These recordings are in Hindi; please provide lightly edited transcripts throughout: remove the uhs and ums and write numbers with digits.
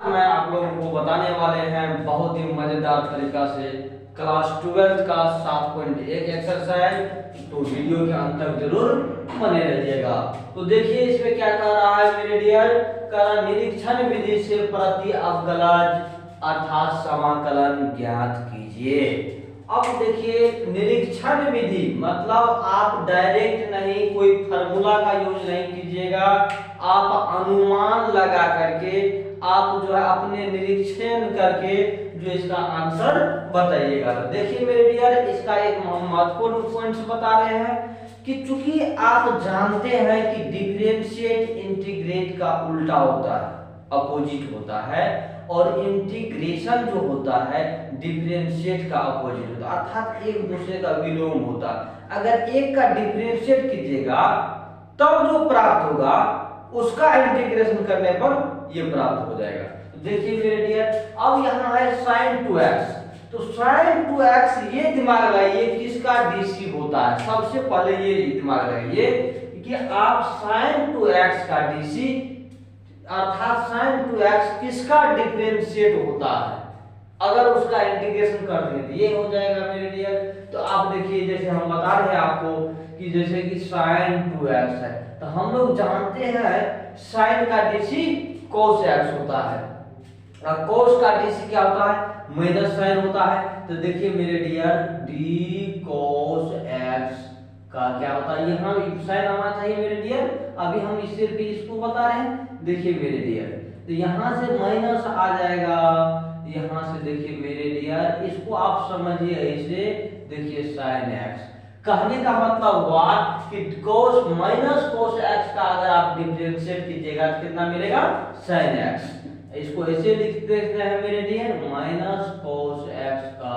मैं आप लोगों को बताने वाले हैं बहुत ही मजेदार तरीका से क्लास 12 का 7.1 एक्सरसाइज। तो वीडियो के अंत तक जरूर बने रहिएगा। तो देखिए इसमें क्या कह रहा है मेरे डियर, कह निरीक्षण विधि से प्रति अवकलज अर्थात समाकलन ज्ञात कीजिए। अब देखिए निरीक्षण विधि मतलब आप डायरेक्ट नहीं, कोई फार्मूला का यूज नहीं कीजिएगा, आप अनुमान लगा करके आप जो है अपने निरीक्षण करके जो इसका आंसर बताइएगा। तो देखिए मेरे डियर, इसका एक महत्वपूर्ण पॉइंट्स बता रहे हैं कि चूंकि आप जानते हैं कि डिफरेंशिएट इंटीग्रेट का उल्टा होता है, अपोजिट होता है, और इंटीग्रेशन जो होता है डिफरेंशिएट का अपोजिट होता है, अर्थात एक दूसरे का विलोम होता है। अगर एक का डिफरेंशिएट कीजिएगा तब जो प्राप्त होगा उसका इंटीग्रेशन करने पर ये प्राप्त हो जाएगा। तो देखिए मेरे डियर, अब यहाँ है sin 2x, तो sin 2x ये दिमाग लगाइए किसका डीसी होता है। सबसे पहले ये दिमाग लगाइए कि आप sin 2x का डीसी अर्थात sin 2x किसका डिफरेंशिएट होता है, अगर उसका इंटीग्रेशन कर दें तो ये हो जाएगा मेरे डियर। तो आप देखिए जैसे हम बता रहे हैं आपको कि जैसे कि sin 2x है, तो हम लोग जानते हैं sin का डीसी cos x होता है, और cos का डीसी क्या होता है, माइनस sin होता है। तो देखिए मेरे डियर d cos x का क्या होता है, यहाँ sin आना चाहिए मेरे डियर, अभी हम सिर्फ इसको बता रहे हैं। देखिए मेरे डियर, तो यहाँ से माइनस आ जाएगा, यहाँ से देखिए मेरे डियर इसको आप समझिए ऐसे, देखिए sin x, कहने का मतलब हुआ कि cos माइनस cos x का अगर आप डिफरेंशिएट कीजिएगा तो कितना मिलेगा, sin x। इसको ऐसे लिख देते हैं मेरे डियर, माइनस cos x का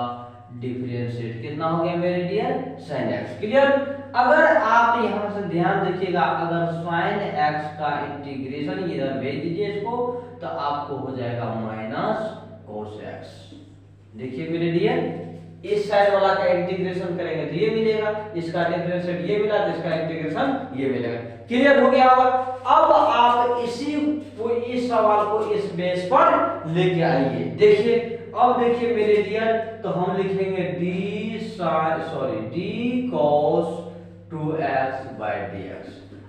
डिफरेंशिएट कितना हो गया मेरे डियर, sin x। क्लियर। अगर आप यहां से ध्यान देखिएगा, अगर sin x का इंटीग्रेशन इधर भेज दीजिए इसको, तो आपको हो जाएगा माइनस cos x। देखिए मेरे डियर, इस साइड वाला का इंटीग्रेशन करेंगे तो ये मिलेगा, इसका डिफरेंशिएट ये मिला तो इसका इंटीग्रेशन ये मिलेगा। क्लियर हो गया होगा। अब आप इस सवाल को इस बेस पर लेके आइए। देखिए अब देखिए मेरे डियर, तो हम लिखेंगे d cos 2x dx।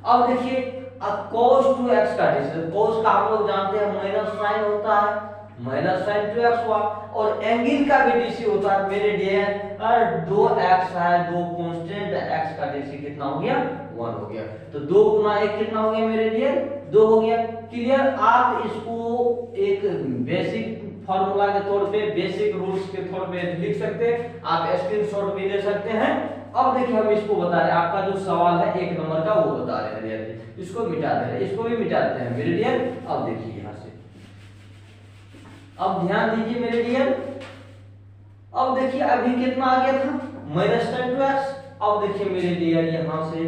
अब देखिए अब cos 2x का डिफरेंस, cos का हम लोग जानते हैं माइनस sin होता है, माइनस sin 2x हुआ, और एंगल का भी डीसी होता है मेरे डियर, और 2x है, 2 कांस्टेंट x का डीसी कितना हो गया, 1 हो गया। तो 2 गुना 1 कितना हो गया मेरे डियर, 2 हो गया। क्लियर। आप इसको एक बेसिक फार्मूला के तौर पे, बेसिक रूल्स के तौर पे लिख सकते हैं, आप स्क्रीनशॉट भी ले सकते हैं। अब देखिए हम इसको बता रहे हैं, आपका जो सवाल है 1 नंबर का वो बता रहे हैं डियर, इसको मिटा दे रहे हैं, इसको भी मिटाते हैं मेरे डियर। अब देखिए यहाँ से, अब ध्यान दीजिए मेरे डियर, अब देखिए अभी कितना आ गया था, माइनस sin 2x। अब देखिए मेरे डियर यहाँ से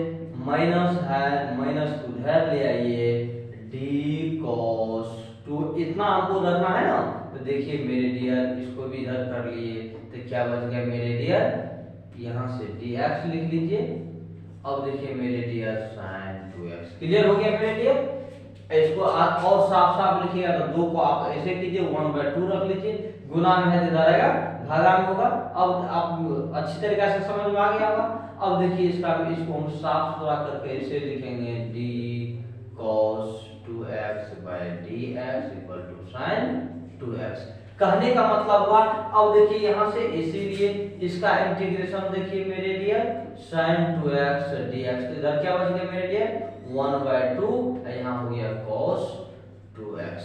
माइनस है, माइनस उधर ले आइए, d cos 2 इतना हमको रखना है ना, तो देखिए मेरे डियर इसको भी इधर कर लिए, तो क्या बच गया मेरे डियर, यहाँ से dx लिख लीजिए। अब देखिए मेरे डियर sin 2x। क्लियर हो गया मेरे डियर। इसको आप और साफ साफ लिखिएगा, तो 2 को आप ऐसे कीजिए 1/2 रख लीजिए, गुना में है तो इधर आएगा, भागा में होगा। अब आप अच्छी तरीके से समझ में आ गया होगा। अब देखिए इसको हम साफ सुथरा करके ऐसे लिखेंगे, d cos 2x dx sin 2x। कहने का मतलब हुआ, अब देखिए यहाँ से इसीलिए इसका इंटीग्रेशन देखिए मेरे डियर sin 2x dx, तो इधर क्या बच गया मेरे डियर 1/2, यहाँ हो गया cos 2x।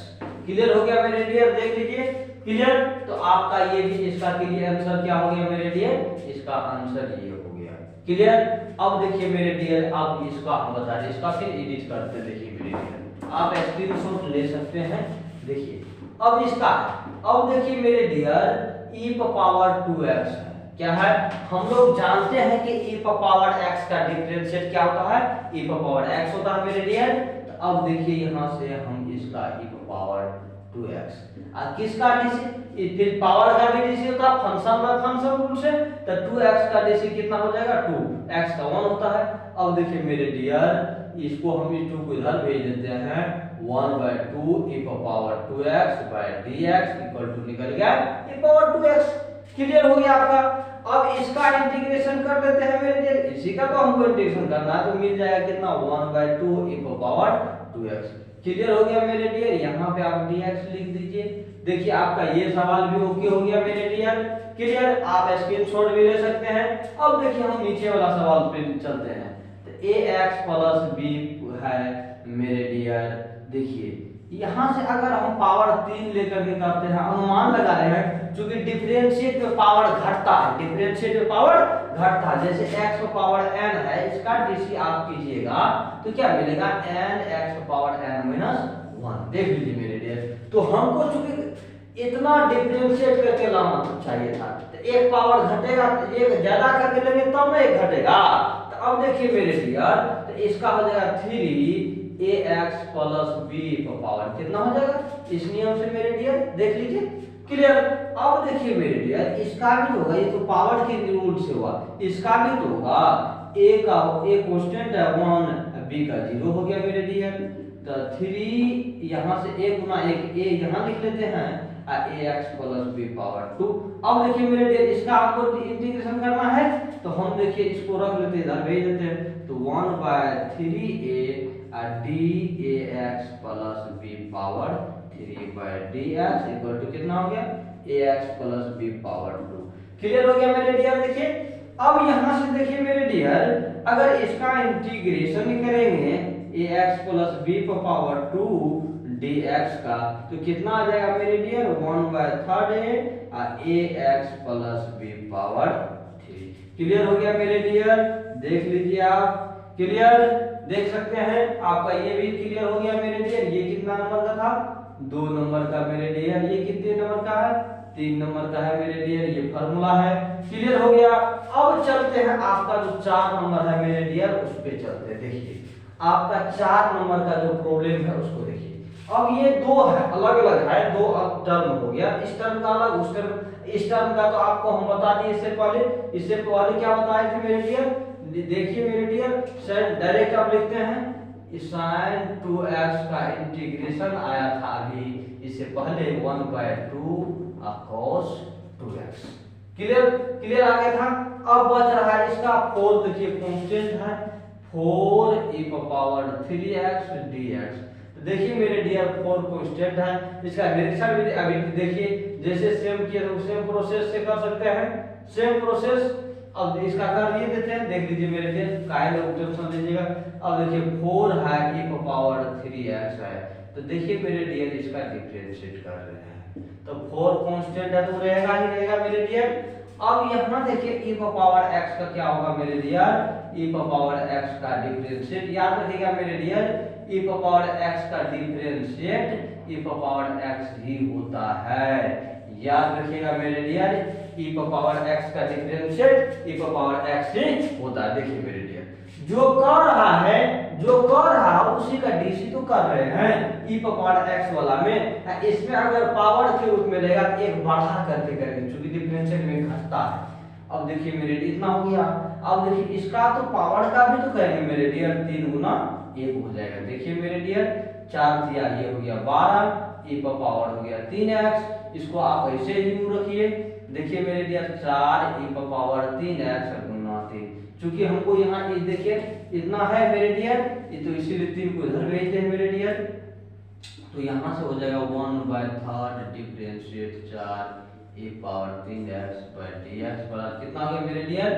क्लियर हो गया मेरे डियर, देख लीजिए। क्लियर। तो आपका ये भी इसका क्लियर आंसर क्या हो गया मेरे डियर, इसका आंसर ये हो गया। क्लियर। अब देखिए मेरे डियर, अब इसका हम बता रहे, इसका फिर एडिट करते हैं। देखिए मेरे डियर, आप स्क्रीनशॉट ले सकते हैं। देखिए अब इसका, अब देखिए मेरे डियर e पावर 2x है, क्या है, हम लोग जानते हैं कि e पावर x का डिफरेंशिएट क्या होता है, e पावर x होता है मेरे डियर। तो अब देखिए यहाँ से हम इसका e पावर 2x, किसका डीसी, फिर पावर का भी डीसी होता है फंक्शन का फंक्शन रूल से, तो 2x का डीसी कितना हो जाएगा, 2, x का 1 होता है। अब देखिए मेरे डियर, इसको हम इस 2 को इधर भेज देते हैं, 1/2 e power 2x by dx equal to निकल गया e पावर 2x। क्लियर हो गया आपका। अब इसका इंटीग्रेशन कर लेते हैं मेरे डियर, इसी का तो हमको इंटीग्रेशन करना है, तो मिल जाएगा कितना 1/2 e पावर 2x। क्लियर हो गया मेरे डियर। यहाँ पे आप dx लिख दीजिए। देखिए आपका ये सवाल भी ओके हो गया मेरे डियर। क्लियर, आप स्क्रीनशॉट भी ले सकते हैं। अब देखिए हम नीचे वाला सवाल पे चलते हैं। तो ax प्लस b है मेरे डियर। देखिए यहाँ से अगर हम पावर 3 लेकर के करते हैं, अनुमान लगा रहे हैं, क्योंकि डिफरेंशिएट में पावर घटता है, डिफरेंशिएट में पावर घटता है। जैसे x पावर n है, इसका डीसी आप कीजिएगा तो क्या मिलेगा n x पावर n - 1। देख लीजिए मेरे डियर। तो हमको चूंकि इतना डिफरेंशिएट करके लाना चाहिए था, तो एक पावर घटेगा, एक ज्यादा करके लेंगे तब ना एक घटेगा। तो अब देखिए मेरे डियर, तो इसका हो जाएगा 3ax प्लस b पावर कितना हो जाएगा इस नियम से मेरे डियर, देख लीजिए। क्लियर। अब देखिए मेरे डियर, इसका भी तो होगा, ये तो पावर के रूल से हुआ, इसका भी तो होगा। a का a कांस्टेंट है 1, b का 0 हो गया मेरे डियर। तो 3 यहाँ से a गुना 1 a यहाँ लिख लेते हैं, ax प्लस b पावर 2। अब देखिए मेरे डियर, इसका आपको इंटीग्रेशन करना है, तो हम देखिए इसको रख लेते हैं, इधर भेज देते हैं। तो 1/3a dAx plus b power 3/dx equal to कितना हो गया ax plus b power 2। Clear हो गया मेरे डियर। देखिए अब यहाँ से देखिए मेरे डियर, अगर इसका इंटीग्रेशन करेंगे ax plus b power 2 dx का, तो कितना आ जाएगा मेरे dear 1/3 ax plus b power 3। Clear हो गया मेरे डियर, देख लीजिए आप। क्लियर, देख सकते हैं आपका ये भी क्लियर हो गया मेरे डियर। ये कितना नंबर का था 2 नंबर का मेरे डियर। ये कितने नंबर का है 3 नंबर का है मेरे डियर। ये फार्मूला है। क्लियर हो गया। अब चलते हैं आपका जो 4 नंबर है मेरे डियर, उस पे चलते हैं। देखिए आपका 4 नंबर का जो प्रॉब्लम है उसको देखिए। अब ये दो है, अलग अलग है, दो टर्म हो गया, इस टर्म का अलग, उस टर्म, इस टर्म का तो आपको हम बता दिए इससे पहले। इससे पहले क्या बताए थे मेरे डियर, देखिए मेरे डियर, सर डायरेक्ट आप लिखते हैं sin 2x का इंटीग्रेशन आया था अभी इससे पहले 1/2 cos 2x। क्लियर, क्लियर आ गया था। अब बच रहा है इसका 4। देखिए कांस्टेंट है 4 e पावर 3x dx। तो देखिए मेरे डियर 4 कांस्टेंट है, इसका निरीक्षण भी अभी देखिए, जैसे सेम किए तो सेम प्रोसेस से कर सकते हैं, सेम प्रोसेस। अब इसका कर लिए देते हैं, देख लीजिए मेरे डियर, काहे में टेंशन लीजिएगा। अब देखिए 4 है e पावर 3x है, तो देखिए मेरे डियर इसका डिफरेंशिएट कर रहे हैं, तो 4 कांस्टेंट है तो रहेगा ही रहेगा मेरे डियर। अब यहाँ देखिए e पावर x का क्या होगा मेरे डियर, e पावर x का डिफरेंशिएट, याद रखिएगा मेरे डियर, e पावर x का डिफरेंशिएट e पावर x ही होता है। याद रखिएगा मेरे डियर, e पावर x का डिफरेंशिएट e पावर x ही होता है। देखिए मेरे डियर, जो कर रहा है, जो कर रहा है उसी का डीसी तो कर रहे हैं e पावर x वाला में। इसमें अगर पावर के रूप में रहेगा एक बढ़ा करके करेंगे, क्योंकि डिफरेंशिएट में घटता है। अब देखिए मेरे डियर इतना हो गया। अब देखिए इसका तो पावर का भी तो करेंगे मेरे डियर, 3 गुना 1 हो जाएगा। देखिए मेरे डियर 4 दिया, ये हो गया 12 e पावर हो गया 3x। इसको आप ऐसे ही रखिए। देखिए मेरे डियर 4 e पावर 3x गुना 3, क्योंकि हमको यहाँ ये देखिए इतना है मेरे डियर, ये तो इसीलिए 3 को इधर भेजते हैं मेरे डियर। तो यहाँ से हो जाएगा 1/3 differentiate 4 e power 3x by dx बराबर कितना हो गया मेरे डियर,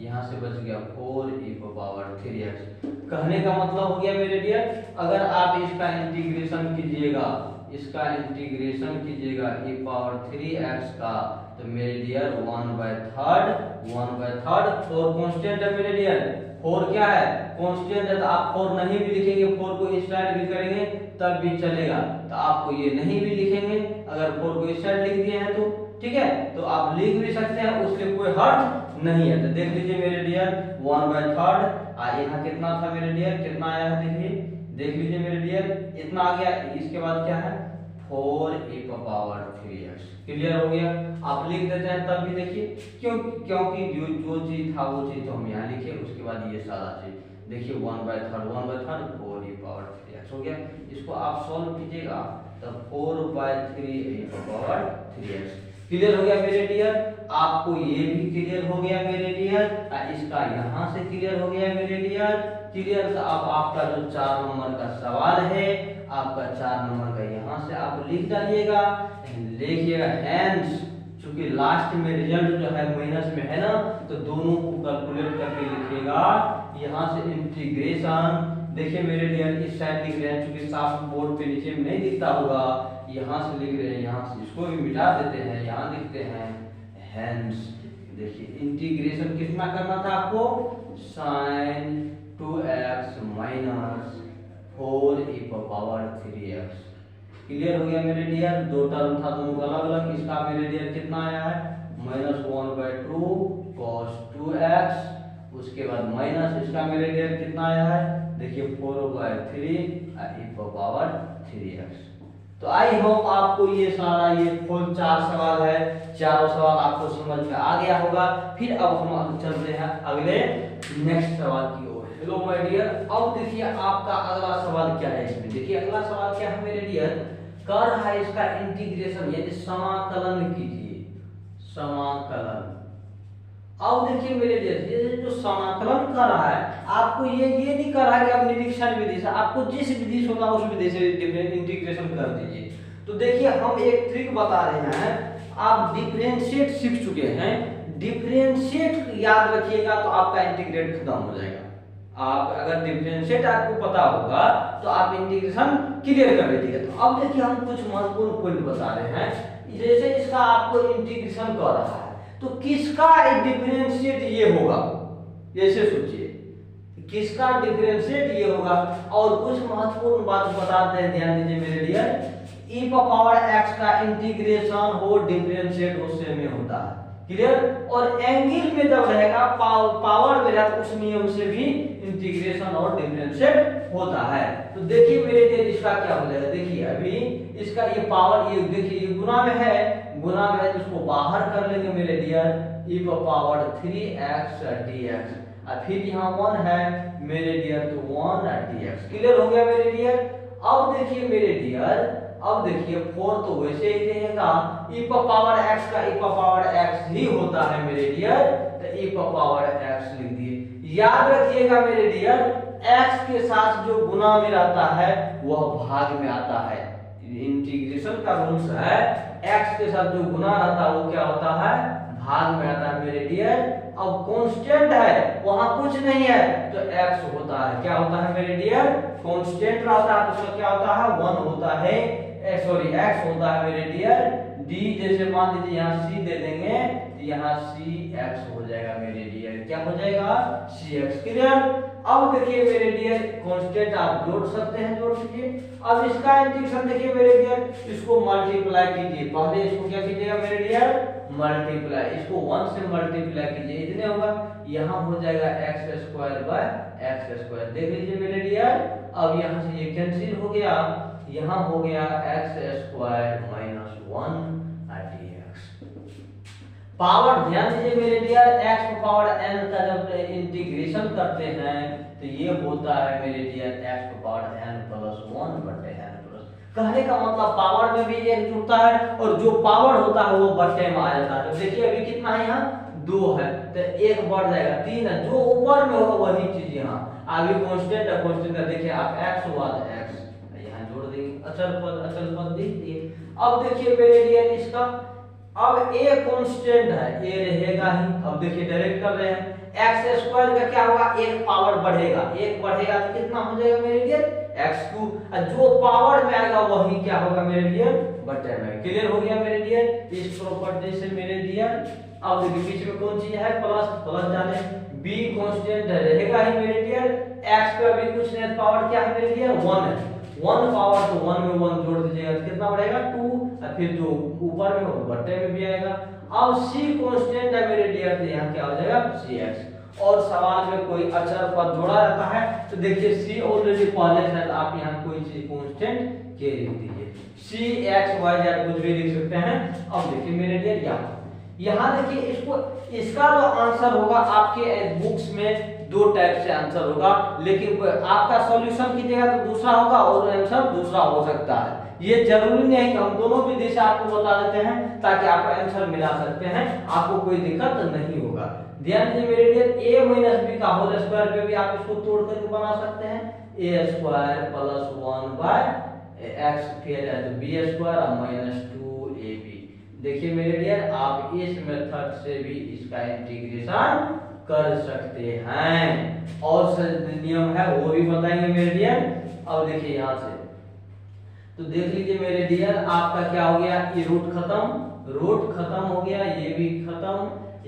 यहाँ से बच गया 4 e पावर 3x। कहने का मतलब हो गया मेरे डियर, अगर आप इसका इंटीग्रेशन कीजिएगा, इसका इंटीग्रेशन कीजिएगा e पावर 3x का, तो मेरे डियर 1/3 4 कांस्टेंट है मेरे डियर। 4 क्या है कांस्टेंट है, तो आप 4 नहीं भी लिखेंगे, 4 को इस साइड भी करेंगे तब भी चलेगा। तो आपको ये नहीं भी लिखेंगे, अगर 4 को इस साइड लिख दिए हैं तो ठीक है, तो आप लिख भी सकते हैं, उसके कोई हर्ज नहीं है। तो देख लीजिए मेरे डियर 1/3 यहाँ कितना था मेरे डियर, कितना आया है देखिए, देख लीजिए मेरे डियर इतना आ गया। इसके बाद क्या है 4 e पावर 3x। क्लियर हो गया। आप लिख देते हैं तब भी देखिए, क्योंकि जो चीज था वो चीज तो हम यहाँ लिखे, उसके बाद ये सारा चीज देखिए 1/3 4 e पावर 3x। 3x हो गया। इसको आप सॉल्व कीजिएगा तो 4/3 क्लियर हो गया मेरे डियर। आपको ये भी क्लियर हो गया मेरे डियर, इसका यहाँ से क्लियर हो गया मेरे डियर। क्लियर। तो अब आपका जो 4 नंबर का सवाल है, आपका 4 नंबर का यहाँ से आप लिख डालिएगा, लिखिएगा हैंस, क्योंकि लास्ट में रिजल्ट जो है माइनस में है ना, तो दोनों को कैलकुलेट करके लिखिएगा। यहाँ से इंटीग्रेशन, देखिए मेरे डियर इस साइड लिख रहे हैं, क्योंकि साफ बोर्ड पे नीचे में नहीं दिखता होगा, यहाँ से लिख रहे हैं, यहाँ से इसको भी मिटा देते हैं, यहाँ लिखते हैं हैंस। देखिए इंटीग्रेशन कितना करना था आपको, sin 2x minus 4e⁻3x। Clear हो गया मेरे डियर। दो टर्म था दोनों अलग अलग, इसका मेरे डियर कितना आया है -1/2 cos 2x, उसके बाद माइनस इसका मेरे डियर कितना आया है, देखिए 4/3e⁻3x। तो आई होप आपको ये सारा ये फुल 4 सवाल है, चारों सवाल आपको समझ में आ गया होगा। फिर अब हम चलते हैं अगले नेक्स्ट सवाल की ओर। हेलो माय डियर, अब देखिए आपका अगला सवाल क्या है इसमें। देखिए अगला सवाल क्या है मेरे डियर, कर रहा है इसका इंटीग्रेशन यानी समाकलन कीजिए, समाकलन। अब देखिए मेरे डियर, ये जो समाकलन कर रहा है आपको ये नहीं कर रहा है कि आप निरीक्षण विधि से, आपको जिस विधि से होगा उस विधि से इंटीग्रेशन कर दीजिए। तो देखिए हम एक ट्रिक बता रहे हैं, आप डिफरेंशिएट सीख चुके हैं, डिफरेंशिएट याद रखिएगा तो आपका इंटीग्रेट खत्म हो जाएगा। आप अगर डिफरेंशिएट आपको पता होगा तो आप इंटीग्रेशन क्लियर कर लीजिएगा। तो अब देखिए हम कुछ महत्वपूर्ण पॉइंट बता रहे हैं, जैसे इसका आपको इंटीग्रेशन कर रहा है तो किसका डिफरेंशिएट ये होगा, ऐसे सोचिए किसका डिफरेंशिएट ये होगा। और कुछ महत्वपूर्ण बात बताते हैं, ध्यान दीजिए मेरे डियर, e⁻x का इंटीग्रेशन हो डिफरेंशिएट उससे में होता है, क्लियर। और एंगल में जब रहेगा पावर में रहेगा तो उस नियम से भी इंटीग्रेशन और डिफरेंशिएट होता है। तो देखिए मेरे डियर इसका क्या हो जाएगा, देखिए अभी इसका ये पावर, ये देखिए ये गुना में है, गुना में है तो इसको बाहर कर लेंगे मेरे डियर, e⁻3x dx, और फिर यहाँ 1 है मेरे डियर तो 1 dx। क्लियर हो गया मेरे डियर। अब देखिए मेरे डियर, अब देखिए 4 तो वैसे ही रहेगा, e⁻x का e⁻x ही होता है मेरे डियर, तो e⁻x लिख दिए। याद रखिएगा मेरे डियर, x के साथ जो गुना में रहता है वह भाग में आता है। इंटीग्रेशन का रूल्स है, x के साथ जो गुना रहता है वो क्या होता है, भाग में आता है मेरे डियर। अब कांस्टेंट है वहां कुछ नहीं है तो x होता है, क्या होता है मेरे डियर, कांस्टेंट रहता है तो उसका क्या होता है 1 होता है, सॉरी x होता है मेरे डियर। d जैसे मान लीजिए यहाँ c दे देंगे तो यहाँ cx हो जाएगा मेरे डियर, क्या हो जाएगा cx। क्लियर। अब देखिए मेरे डियर कांस्टेंट आप जोड़ सकते हैं, जोड़ लीजिए। अब इसका इंटीग्रेशन देखिए मेरे डियर, इसको मल्टीप्लाई कीजिए, पहले इसको क्या कीजिएगा मेरे डियर, मल्टीप्लाई, इसको 1 से मल्टीप्लाई कीजिए, इतने होगा, यहाँ हो जाएगा x² देख लीजिए मेरे डियर। अब यहाँ से ये कैंसिल हो गया, यहाँ हो गया x² - 1 dx। पावर ध्यान दीजिए मेरे डियर, x⁻n का जब इंटीग्रेशन करते हैं तो ये होता है मेरे डियर x⁻n + 1/n+। कहने का मतलब पावर में भी एक जुड़ता है और जो पावर होता है वो बट्टे में आ जाता है। तो देखिए अभी कितना है, यहाँ 2 है तो 1 बढ़ जाएगा, 3 है, जो ऊपर में होगा वही चीज यहाँ आगे कांस्टेंट है, कांस्टेंट है, देखिए आप x हुआ तो x यहाँ जोड़ देंगे, अचल पद लिख दिए। अब देखिए मेरे डियर इसका, अब a कांस्टेंट है, a रहेगा ही। अब देखिए डायरेक्ट कर रहे हैं, x² का क्या होगा, एक पावर बढ़ेगा, एक बढ़ेगा तो कितना हो जाएगा मेरे डियर x3, और जो पावर में आएगा वही क्या होगा मेरे डियर बटे में। क्लियर हो गया मेरे डियर इस प्रॉपर्टी से मेरे डियर। अब देखिए बीच में कौन चीज है, प्लस, प्लस जाने, b कांस्टेंट रहेगा ही मेरे डियर, x का भी कुछ नहीं, पावर क्या है मेरे डियर 1 है, 1 पावर तो 1 में 1 जोड़ दीजिएगा तो कितना बढ़ेगा 2, और फिर जो ऊपर में हो बट्टे में भी आएगा। अब c कांस्टेंट है मेरे डियर तो यहाँ क्या हो जाएगा cx। और सवाल में कोई अचर पद जोड़ा रहता है तो देखिए c ऑलरेडी पहले से, आप यहाँ कोई चीज कांस्टेंट के लिख दीजिए, c x y z कुछ भी लिख सकते हैं। अब देखिए मेरे डियर यहाँ देखिए इसको, इसका जो आंसर होगा आपके बुक्स में दो टाइप से आंसर होगा, लेकिन आपका सॉल्यूशन कीजिएगा तो दूसरा होगा और आंसर दूसरा हो सकता है। ये जरूरी नहीं है कि हम दोनों विधि से आपको बता देते हैं ताकि आप आंसर मिला सकते हैं, आपको कोई दिक्कत नहीं होगा। ध्यान दीजिए मेरे डियर, a माइनस b का होल स्क्वायर पे भी आप इसको तोड़ करके बना सकते हैं, a square plus 1 by x फिर है तो b स्क्वायर और माइनस 2ab। देखिए मेरे डियर, आप इस मेथड से भी इसका इंटीग्रेशन कर सकते हैं और नियम है वो भी बताएंगे मेरे डियर। अब देखिए यहाँ से तो देख लीजिए मेरे डियर, आपका क्या हो गया, ये रूट खत्म हो गया, ये भी खत्म।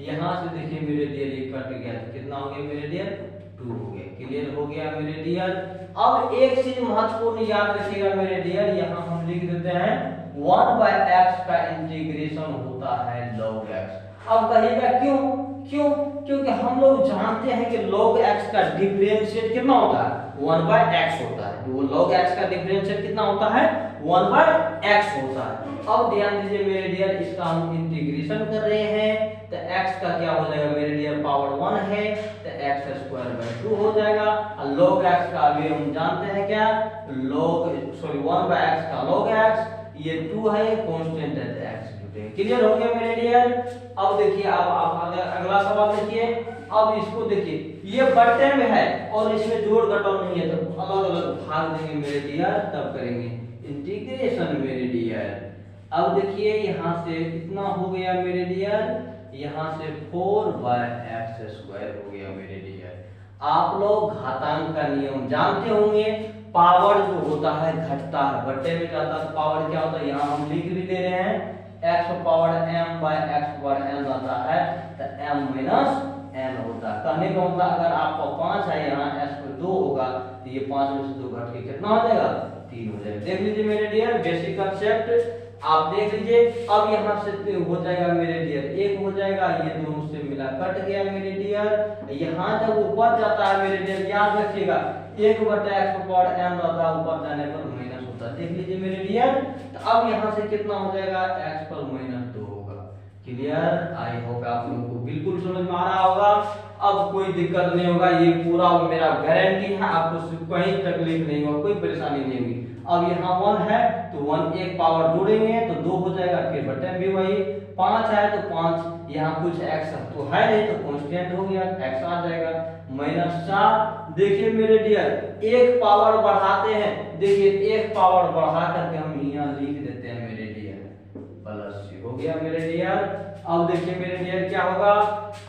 यहाँ से देखिए मेरे डियर ये कट गया तो कितना हो गया मेरे डियर, 2 हो गया। क्लियर हो गया मेरे डियर। अब एक चीज महत्वपूर्ण याद रखिएगा मेरे डियर, यहाँ हम लिख देते हैं 1/x का इंटीग्रेशन होता है log x। अब कहिएगा क्यों? क्योंकि हम लोग जानते हैं कि log x का डिफरेंशिएट कितना होता है, 1/x होता है। तो log x का डिफरेंशिएट कितना होता है, 1/x होता है। अब ध्यान दीजिए मेरे डियर, इसका हम इंटीग्रेशन कर रहे हैं तो x का क्या हो जाएगा मेरे डियर, पावर 1 है तो x स्क्वायर बाय 2 हो जाएगा। और log x का अभी हम जानते हैं क्या, 1/x का log x, ये 2 है, कांस्टेंट है तो x जुटेगा। क्लियर हो गया मेरे डियर। अब देखिए, अब अगला सवाल देखिए। अब इसको देखिए, ये बट्टे में है और इसमें जोड़ घटाव नहीं है तो अलग अलग भाग देंगे मेरे डियर, तब करेंगे इंटीग्रेशन मेरे डियर। अब देखिए यहाँ से कितना हो गया मेरे डियर, यहाँ से 4/x स्क्वायर हो गया मेरे डियर। आप लोग घातांक का नियम जानते होंगे, पावर जो होता है घटता है, बट्टे में जाता है तो पावर क्या होता है, यहाँ हम लिख भी दे रहे हैं x power m/x power n आता है तो m माइनस n होता है। कहने का मतलब अगर आपका 5 है, यहाँ s को 2 होगा तो ये 5 में से 2 घट के कितना हो जाएगा, 3 हो जाएगा। देख लीजिए मेरे डियर, बेसिक कंसेप्ट आप देख लीजिए। अब यहाँ से हो जाएगा मेरे डियर 1 हो जाएगा, ये दोनों से मिला कट गया मेरे डियर। यहाँ जब ऊपर जाता है मेरे डियर, याद रखिएगा 1/x पावर n रहता है, ऊपर जाने पर माइनस होता है। देख लीजिए मेरे डियर, तो अब यहाँ से कितना हो जाएगा, x पर माइनस 2 होगा। क्लियर, आई होप आप लोगों को बिल्कुल समझ में आ रहा होगा। अब कोई दिक्कत नहीं होगा, ये पूरा मेरा गारंटी है, आपको कहीं तकलीफ नहीं होगा, कोई परेशानी नहीं होगी। अब यहाँ 1 है तो 1 एक पावर जोड़ेंगे तो 2 हो जाएगा, फिर बटन भी वही, 5 है तो 5, यहाँ कुछ x तो है नहीं तो कांस्टेंट हो गया, x आ जाएगा -4। देखिए मेरे डियर, एक पावर बढ़ाते हैं, देखिए एक पावर बढ़ा करके हम यहाँ लिख देते हैं मेरे डियर, प्लस हो गया मेरे डियर। अब देखिए मेरे डियर क्या होगा,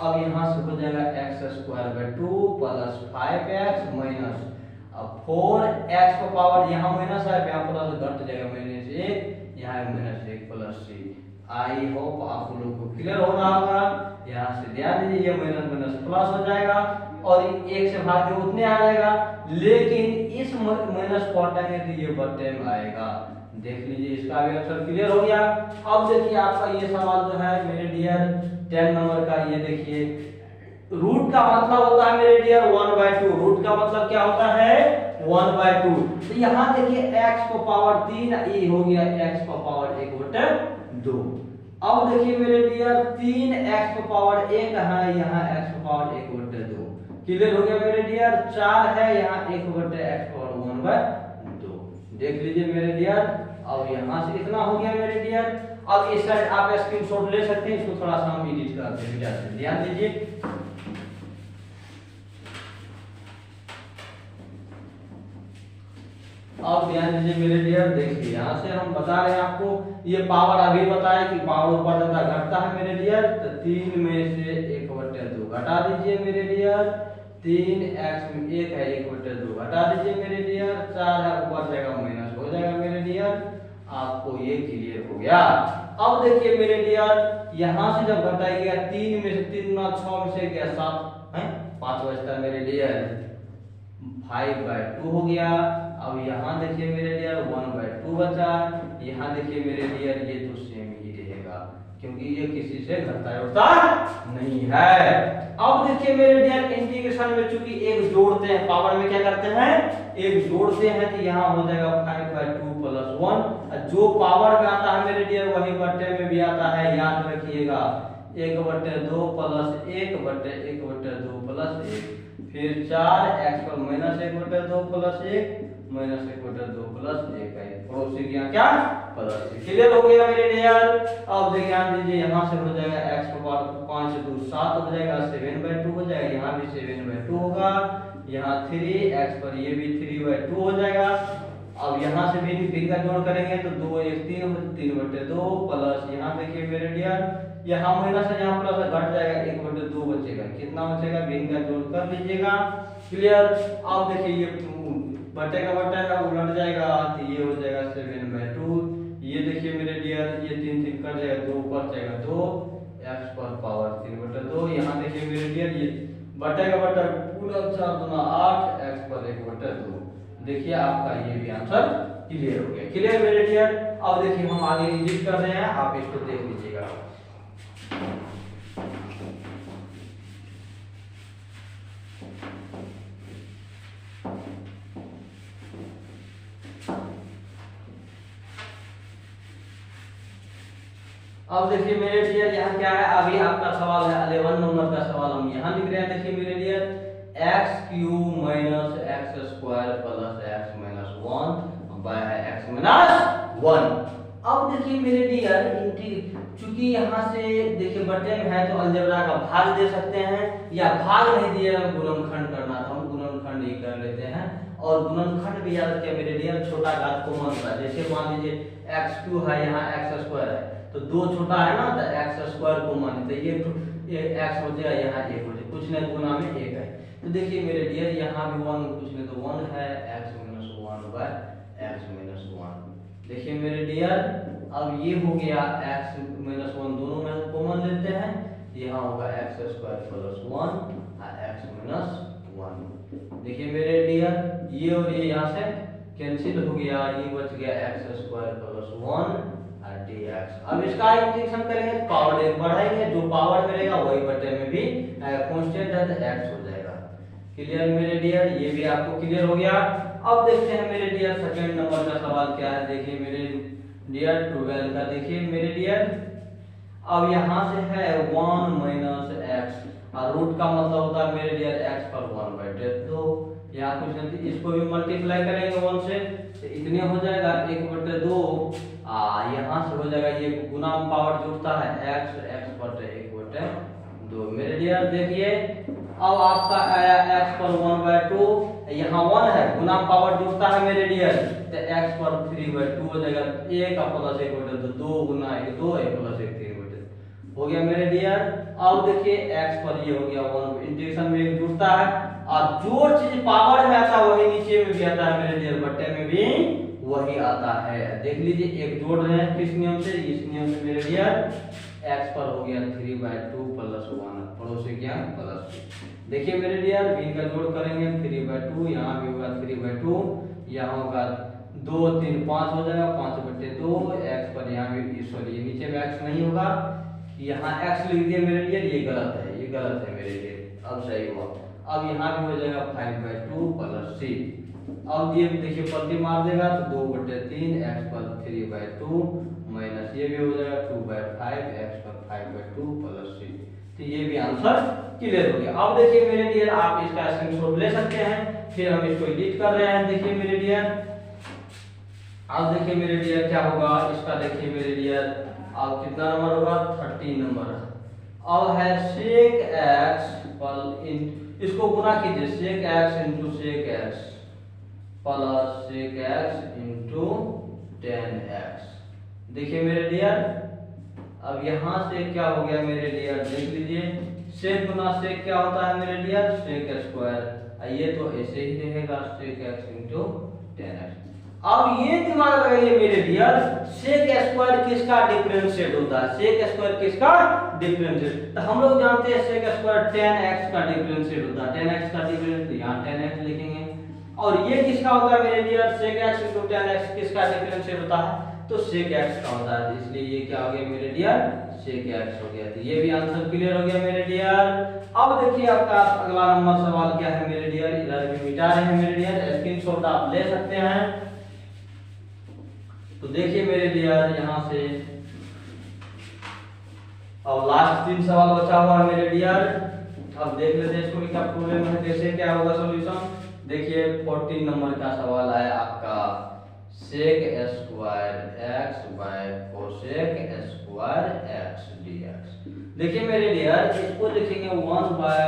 अब यहाँ से हो जाएगा x square by 2 plus 5x minus, अब 4x का पावर यहाँ माइनस है, यहाँ प्लस घट जाएगा, -1 यहाँ -1 प्लस c। आई होप आप लोगों को क्लियर हो रहा होगा। यहाँ से ध्यान दीजिए, ये माइनस माइनस प्लस हो जाएगा और 1 से भाग के उतने आ जाएगा, लेकिन इस माइनस को हटाएंगे तो ये बट्टे में आएगा। देख लीजिए, इसका भी आंसर क्लियर हो गया। अब देखिए आपका ये सवाल जो है मेरे डियर 10 नंबर का, ये देखिए रूट का मतलब होता है मेरे डियर 1/2, रूट का मतलब क्या होता है 1/2। तो यहाँ देखिए x को पावर 3, ये हो गया x को पावर 1/2। अब देखिए मेरे डियर 3x को पावर 1 है, यहाँ x को पावर 1/2। क्लियर हो गया मेरे डियर। 4 है, यहाँ 1/x पावर 1/2। देख लीजिए मेरे डियर, अब यहाँ से इतना हो गया मेरे डियर। अब इस साइड आप स्क्रीनशॉट ले सकते हैं, इसको थोड़ा सा हम एडिट करते हैं, ध्यान दीजिए। अब ध्यान दीजिए मेरे डियर, देखिए यहाँ से हम बता रहे हैं आपको, ये पावर अभी बताया कि पावर ऊपर जाता घटता है मेरे डियर, तो 3 में से 1/2 घटा दीजिए मेरे डियर। 3x में 1 है, 1/2 घटा दीजिए मेरे डियर। 4 है, ऊपर जाएगा माइनस हो जाएगा मेरे डियर। आपको ये क्लियर हो गया। अब देखिए मेरे डियर, यहाँ से जब घटाइएगा 3 में से 3 ना 6 में से क्या 7 है, 5 बचता है मेरे डियर, 5/2 हो गया। अब यहाँ देखिए मेरे डियर 1/2 बचा, यहाँ देखिए मेरे डियर ये तो सेम ही रहेगा क्योंकि ये किसी से घटता नहीं है। अब देखिए मेरे डियर इंटीग्रेशन में चूंकि एक जोड़ते हैं, पावर में क्या करते हैं एक जोड़ते हैं, तो यहाँ हो जाएगा 5/2 + 1। जो पावर में आता है मेरे डियर वही बट्टे में भी आता है, याद रखिएगा। 1/2 प्लस 1/1/2 प्लस 1, फिर 4 x पर माइनस 1/2 प्लस 1 माइनस 1/2 प्लस 1 है। पड़ोसी की यहाँ क्या प्लस 1। क्लियर हो गया मेरे डियर। अब देखिए ध्यान दीजिए, यहाँ से हो जाएगा x पर 5 2 7 हो जाएगा, 7/2 हो जाएगा, यहाँ भी 7/2 होगा, यहाँ 3 x पर ये भी 3/2 हो जाएगा। अब यहाँ से भी भिन्न का जोड़ करेंगे तो 2 1 3 3/2 प्लस यहाँ देखिए मेरे डियर, यहाँ माइनस है यहाँ प्लस घट जाएगा, 1/2 बचेगा। कितना बचेगा, भिन्न का जोड़ कर लीजिएगा। क्लियर। अब देखिए ये बटे का बटा का उलट जाएगा तो ये हो जाएगा 7/2। ये देखिए मेरे डियर, ये 3 3 कट जाएगा, 2 ऊपर जाएगा 2 x पर पावर 3/2। यहाँ देखिए मेरे डियर, ये बटे का बटा पूरा 4 दूना 8 x पर 1/2। देखिए आपका ये भी आंसर क्लियर हो गया। क्लियर मेरे डियर। अब देखिए हम आगे एडिट कर रहे हैं, आप इसको देख लीजिएगा। अब देखिए मेरे डियर, यहाँ क्या है, अभी आपका सवाल है 11 नंबर का सवाल हम यहाँ लिख रहे हैं। देखिए मेरे dear, x³ minus x square plus x minus 1 by x minus 1। अब देखिए मेरे डियर, चूंकि यहाँ से देखिए बटे में है तो अलजेब्रा का भाग दे सकते हैं, या भाग नहीं दिए गुणनखंड करना था, हम गुणनखंड ही कर लेते हैं। और गुणनखंड भी याद रखिए मेरे डियर, छोटा घात को मान रहा है। जैसे मान लीजिए x³ है, यहाँ x स्क्वायर है, तो 2 छोटा है ना, तो x स्क्वायर को मान लेते हैं, ये x हो जाएगा, यहाँ 1 हो जाएगा, कुछ नहीं गुना में 1 है। तो देखिए मेरे डियर, यहाँ भी 1 कुछ नहीं तो 1 है, x minus 1 by x minus 1। देखिए मेरे डियर, अब ये हो गया x माइनस 1, दोनों में कॉमन लेते हैं, यहाँ होगा x स्क्वायर प्लस 1 और x माइनस 1। देखिए मेरे डियर, ये और ये यहाँ से कैंसिल हो गया, ये बच गया x स्क्वायर प्लस 1 और dx। अब इसका इंटीग्रेशन करेंगे, पावर एक बढ़ाएंगे, जो पावर में रहेगा वही बटे में भी कांस्टेंट है तो x हो जाएगा। क्लियर मेरे डियर, ये भी आपको क्लियर हो गया। अब देखते हैं मेरे डियर, सेकंड नंबर का सवाल क्या है। देखिए मेरे डियर 12 का, देखिए मेरे डियर, अब यहाँ से है 1 माइनस x और रूट का मतलब होता है मेरे डियर x पर 1/2। यहाँ कुछ नहीं, इसको भी मल्टीप्लाई करेंगे 1 से तो इतने हो जाएगा 1/2। यहाँ से हो जाएगा, ये गुना पावर जुड़ता है x पर 1/2 मेरे डियर। देखिए अब आपका आया x पर 1/2, यहाँ 1 है, गुना पावर जुड़ता है मेरे डियर, तो x पर 3/2 हो जाएगा, 1 का प्लस 1/2, 2 गुना 1 2 1 प्लस 1 3/2 हो गया मेरे डियर। अब देखिए x पर ये हो गया 1, इंटीग्रेशन में 1 जुड़ता है, और जो चीज पावर में आता है वही नीचे में भी आता है मेरे डियर, बट्टे में भी वही आता है। देख लीजिए, एक जोड़ रहे हैं किस नियम से, इस नियम से मेरे डियर। x पर हो गया 3/2 प्लस 1, पड़ोसी क्या प्लस 2। देखिए मेरे डियर, भिन्न का जोड़ करेंगे 3/2, यहाँ भी होगा 3/2, यहाँ होगा 2 3 5 हो जाएगा, 5/2 x पर, यहाँ भी सॉरी नीचे में x नहीं होगा, यहाँ x लिख दिया मेरे डियर, ये गलत है, ये गलत है मेरे डियर, अब सही हुआ। अब यहाँ भी हो जाएगा 5/2 प्लस 3। अब ये देखिए पलटी मार देगा तो 2/3 x पर 3/2 माइनस ये भी हो जाएगा 2/5 x पर 5/2 प्लस 3। तो ये भी आंसर क्लियर हो गया। अब देखिए मेरे डियर, आप इसका स्क्रीनशॉट ले सकते हैं, फिर हम इसको एडिट कर रहे हैं। देखिए मेरे डियर, अब देखिए मेरे डियर क्या होगा इसका, देखिए मेरे डियर अब कितना नंबर होगा, 30 नंबर। अब है sec x पर इसको गुना कीजिए, sec x into sec x plus sec x into 10x। देखिए मेरे डियर, अब यहाँ से क्या हो गया मेरे डियर, देख लीजिए, sec गुना sec क्या होता है मेरे डियर, sec स्क्वायर, ये तो ऐसे ही रहेगा sec x इंटू 10x। अब ये दिमाग लगाइए मेरे डियर, sec स्क्वायर किसका डिफरेंशिएट होता है, sec स्क्वायर किसका डिफरेंशिएट, तो हम लोग जानते हैं sec स्क्वायर 10x का डिफरेंशिएट होता है, 10x का डिफरेंशिएट, यहाँ 10x लिखेंगे। और ये किसका होता है मेरे dear, sec x into 10x किसका डिफरेंशिएट होता है, तो sec x का होता है, इसलिए ये क्या हो गया मेरे डियर, sec x हो गया। तो ये भी आंसर क्लियर हो गया मेरे डियर। अब देखिए आपका अगला नंबर सवाल क्या है मेरे डियर, इधर भी मिटा रहे हैं मेरे डियर, स्क्रीनशॉट आप ले सकते हैं। तो देखिए मेरे डियर, यहाँ से अब लास्ट 3 सवाल बचा हुआ है मेरे डियर। अब देख लेते हैं इसको भी क्या प्रॉब्लम है, कैसे क्या होगा सॉल्यूशन। देखिए 14 नंबर का सवाल है आपका, sec square X by cosec square X DX. देखिए मेरे डियर, इसको लिखेंगे 1 बाय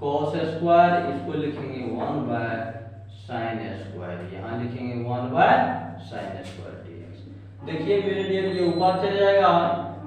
कोस स्क्वायर, इसको लिखेंगे 1 बाय साइन स्क्वायर, यहाँ लिखेंगे 1 बाय साइन स्क्वायर डीएक्स। देखिए मेरे डियर ये ऊपर चले जाएगा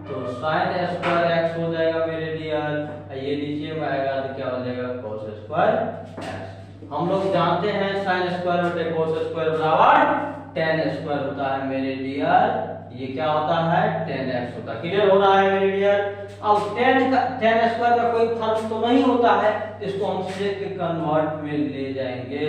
तो साइन स्क्वायर एक्स हो जाएगा मेरे डियर, ये नीचे में आएगा तो क्या हो जाएगा कोस स्क्वायर एक्स। हम लोग जानते हैं साइन स्क्वायर बटे कोस स्क्वायर बराबर tan स्क्वायर होता है मेरे डियर, ये क्या होता है tan x होता है। क्लियर हो रहा है मेरे डियर। अब tan स्क्वायर का कोई फर्क तो नहीं होता है, इसको हम sec के कन्वर्ट में ले जाएंगे।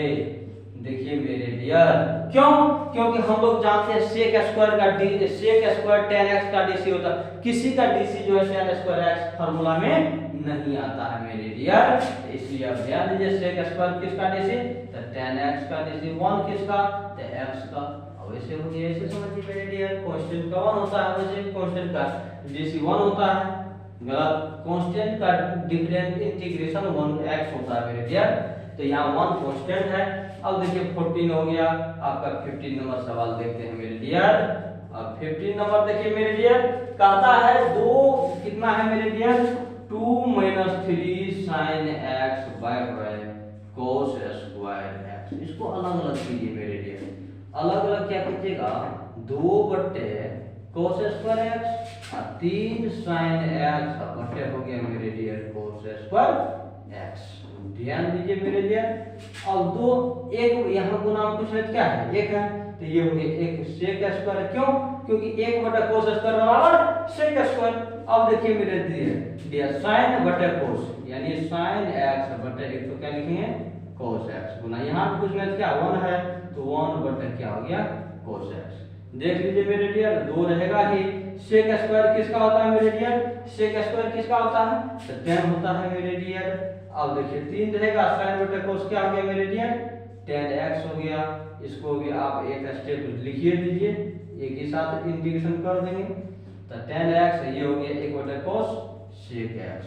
देखिए मेरे डियर, क्यों? क्योंकि हम लोग जानते हैं sec स्क्वायर का sec स्क्वायर tan x का dc होता है, किसी का dc जो है tan स्क्वायर x फार्मूला में नहीं आता है मेरे डियर, इसलिए अब ध्यान दीजिए sec स्क्वायर किसका dc, तो tan x का dc 1 किसका, तो x का। अब ऐसे हो गया, ऐसे समझिए मेरे डियर, कांस्टेंट का 1 होता है, वैसे कांस्टेंट का dc 1 होता है, गलत, कांस्टेंट का डिफरेंट इंटीग्रेशन 1x होता है मेरे डियर, तो यहाँ 1 कांस्टेंट है। अब देखिए 14 हो गया आपका। 15 नंबर सवाल देखते हैं मेरे डियर। अब 15 नंबर देखिए मेरे डियर, कहता है दो कितना है मेरे dear, 2 - 3 sin x by cos square x। इसको अलग अलग कीजिए मेरे डियर, अलग अलग क्या कीजिएगा, 2 बटे cos स्क्वायर x और 3 sin x बटे हो गया मेरे डियर cos स्क्वायर x। ध्यान दीजिए मेरे डियर। अब दो एक यहाँ गुना में कुछ क्या है, एक है, तो ये हो गया एक sec स्क्वायर, क्यों? क्योंकि 1 बटा cos स्क्वायर बराबर sec स्क्वायर। अब देखिए मेरे डियर sin बटे cos, यानी sin x बटे एक तो क्या लिखेंगे cos x गुना, यहाँ पे कुछ नहीं क्या 1 है तो 1 बटे क्या हो गया cos x। देख लीजिए मेरे डियर, 2 रहेगा ही। sec स्क्वायर किसका होता है मेरे डियर, sec स्क्वायर किसका होता है, तो tan होता है मेरे डियर। अब देखिए 3 रहेगा, sin बटे cos क्या हो गया मेरे डियर, tan x हो गया। इसको भी आप एक स्टेप लिखिए दीजिए, एक ही साथ इंटीग्रेशन कर देंगे, तो tan x ये हो गया 1 बटे cos sec x।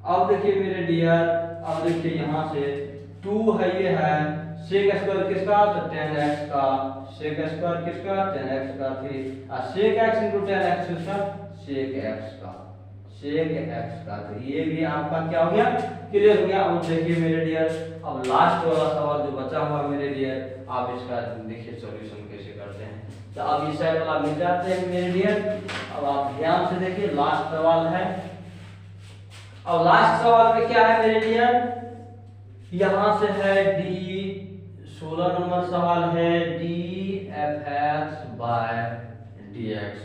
अब देखिए मेरे डियर, अब देखिए यहाँ से 2 है, ये है sec स्क्वायर किसका, तो tan x का, sec स्क्वायर किसका, tan x का 3 और sec x * tan x किसका, sec x का, sec x का, तो ये भी आपका क्या हो गया, क्लियर हो गया। अब देखिए मेरे डियर, अब लास्ट वाला सवाल जो बचा हुआ मेरे डियर, आप इसका देखिए सॉल्यूशन कैसे करते हैं। तो अब इस साइड वाला मिल जाते हैं मेरे डियर। अब आप ध्यान से देखिए, लास्ट सवाल है। अब लास्ट सवाल में क्या है मेरे डियर, यहां से है डी, 16 नंबर सवाल है, dfx by dx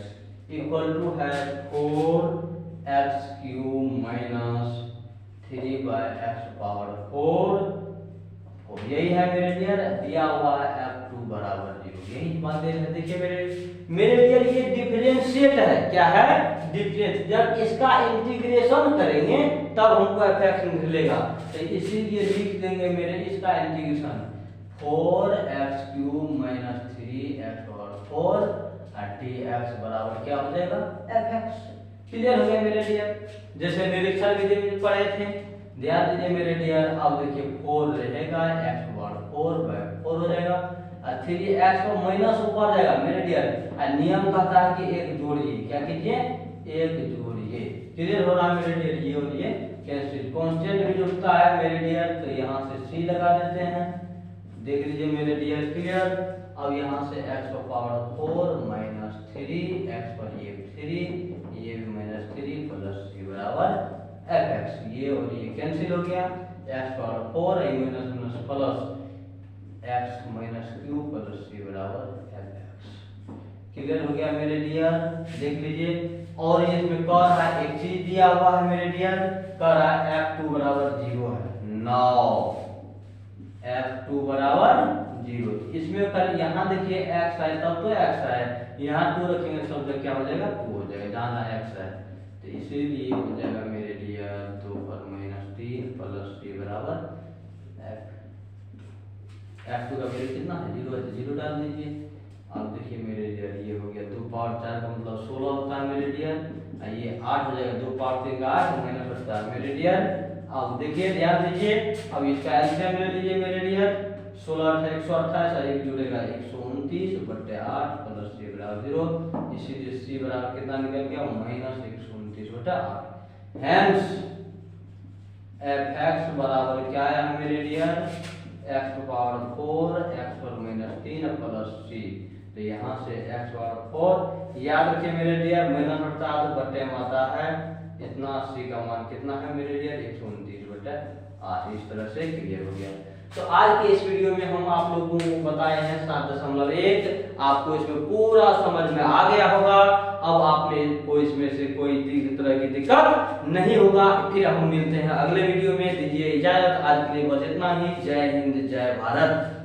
equal to है 4x³ minus 3 bye x power 4। यही है मेरे डियर, दिया हुआ है f2 बराबर 0। यही बात है। देखिए मेरे डियर, ये डिफरेंशिएट है, क्या है, डिफरेंस। जब इसका इंटीग्रेशन करेंगे तब हमको fx मिलेगा, तो इसीलिए लिख देंगे मेरे इसका integration 4x³ minus 3x power 4 और dx बराबर क्या हो जाएगा fx। क्लियर हो गया मेरे डियर, जैसे निरीक्षण विधि में पढ़े थे, ध्यान दीजिए मेरे डियर। अब देखिए 4 रहेगा, x पावर 4 बाय 4 हो जाएगा और 3x को माइनस ऊपर जाएगा मेरे डियर, और नियम कहता है कि एक जोड़िए, क्या कीजिए, एक जोड़िए। क्लियर हो रहा है मेरे डियर, ये और ये कैंसिल, कांस्टेंट भी जुड़ता है मेरे डियर, तो यहाँ से c लगा देते हैं। देख लीजिए मेरे डियर, क्लियर। अब यहाँ से x का पावर 4 माइनस 3x पर ये 3, ये भी माइनस 3 प्लस c बराबर fx। ये और ये कैंसिल हो गया, x पावर 4 ये minus minus plus x minus q plus c बराबर fx। क्लियर हो गया मेरे डियर, देख लीजिए। और ये इसमें कह रहा है एक चीज दिया हुआ है मेरे डियर, कह रहा है f2 बराबर 0 है। नाउ f2 बराबर 0, इसमें कल यहाँ देखिए x है तब तो x है, यहाँ 2 रखेंगे सब क्या हो जाएगा 2 हो जाएगा, जहाँ x है, तो इसीलिए हो जाएगा मेरे लिए 2 पर माइनस 3 प्लस c बराबर f2 का वैल्यू कितना है 0 है, 0 डाल दीजिए। अब देखिए मेरे लिए ये हो गया 2 पावर 4 का मतलब 16 होता है मेरे लिए, ये 8 हो जाएगा, 2 पावर 3 का 8 माइनस होता है मेरे डियर। अब देखिए ध्यान दीजिए, अब इसका एलसीएम ले लीजिए मेरे डियर, 16 8 128 और 1 जुड़ेगा 129 बटे 8 प्लस c बराबर 0। इसीलिए c बराबर कितना निकल गया माइनस 129 बटा 8। हेंस fx बराबर क्या है मेरे डियर, x पावर 4 x पर माइनस 3 प्लस c। तो यहाँ से x पावर 4 याद रखिए मेरे डियर, माइनस होता है तो बटे में आता है इतना, c का मान कितना है मेरे डियर 129 बटे 8। इस तरह से क्लियर हो गया। तो आज के इस वीडियो में हम आप लोगों को बताए हैं 7.1, आपको इसमें पूरा समझ में आ गया होगा। अब आप में कोई इसमें से कोई तरह की दिक्कत नहीं होगा। फिर हम मिलते हैं अगले वीडियो में, दीजिए इजाजत, आज के लिए बस इतना ही। जय हिंद जय भारत।